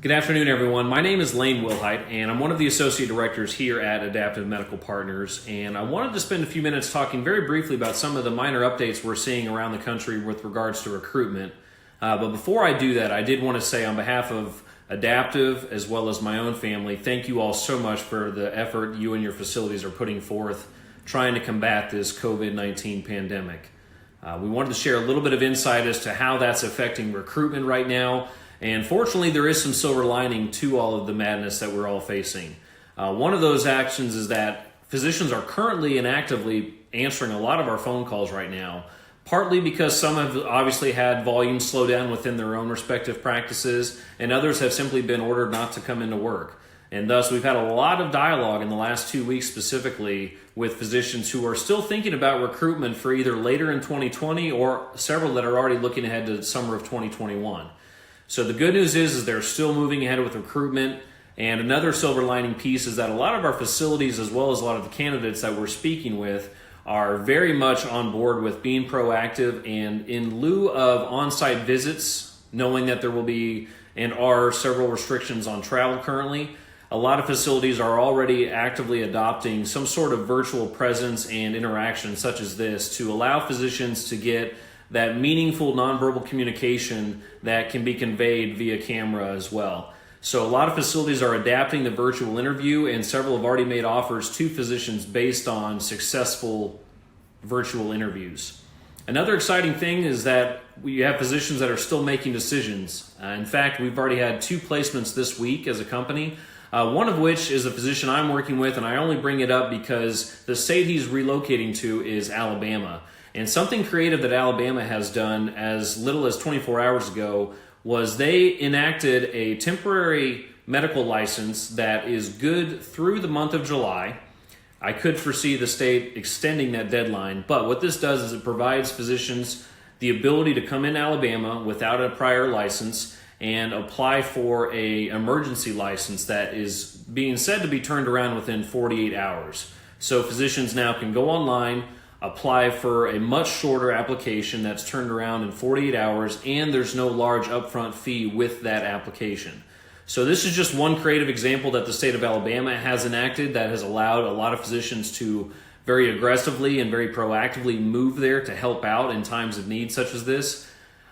Good afternoon, everyone. My name is Lane Wilhite, and I'm one of the associate directors here at Adaptive Medical Partners. And I wanted to spend a few minutes talking very briefly about some of the minor updates we're seeing around the country with regards to recruitment. But before I do that, I did want to say on behalf of Adaptive as well as my own family, thank you all so much for the effort you and your facilities are putting forth trying to combat this COVID-19 pandemic. We wanted to share a little bit of insight as to how that's affecting recruitment right now. And fortunately, there is some silver lining to all of the madness that we're all facing. One of those actions is that physicians are currently and actively answering a lot of our phone calls right now, partly because some have obviously had volume slow down within their own respective practices, and others have simply been ordered not to come into work. And thus, we've had a lot of dialogue in the last 2 weeks specifically with physicians who are still thinking about recruitment for either later in 2020 or several that are already looking ahead to the summer of 2021. So the good news is they're still moving ahead with recruitment. And another silver lining piece is that a lot of our facilities, as well as a lot of the candidates that we're speaking with, are very much on board with being proactive. And in lieu of on-site visits, knowing that there will be and are several restrictions on travel currently, a lot of facilities are already actively adopting some sort of virtual presence and interaction such as this to allow physicians to get that meaningful nonverbal communication that can be conveyed via camera as well. So a lot of facilities are adapting the virtual interview, and several have already made offers to physicians based on successful virtual interviews. Another exciting thing is that we have physicians that are still making decisions. In fact, we've already had 2 placements this week as a company. One of which is a physician I'm working with, and I only bring it up because the state he's relocating to is Alabama. And something creative that Alabama has done as little as 24 hours ago was they enacted a temporary medical license that is good through the month of July. I could foresee the state extending that deadline, but what this does is it provides physicians the ability to come in Alabama without a prior license and apply for an emergency license that is being said to be turned around within 48 hours. So physicians now can go online, apply for a much shorter application that's turned around in 48 hours, and there's no large upfront fee with that application. So this is just one creative example that the state of Alabama has enacted that has allowed a lot of physicians to very aggressively and very proactively move there to help out in times of need such as this.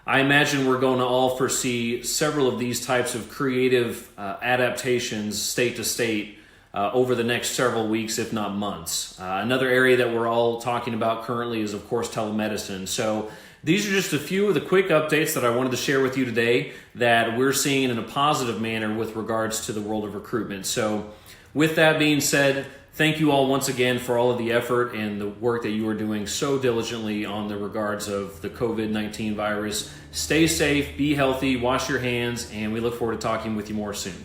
I imagine we're going to all foresee several of these types of creative adaptations state to state over the next several weeks, if not months. Another area that we're all talking about currently is, of course, telemedicine. So these are just a few of the quick updates that I wanted to share with you today that we're seeing in a positive manner with regards to the world of recruitment. So with that being said, thank you all once again for all of the effort and the work that you are doing so diligently on the regards of the COVID-19 virus. Stay safe, be healthy, wash your hands, and we look forward to talking with you more soon.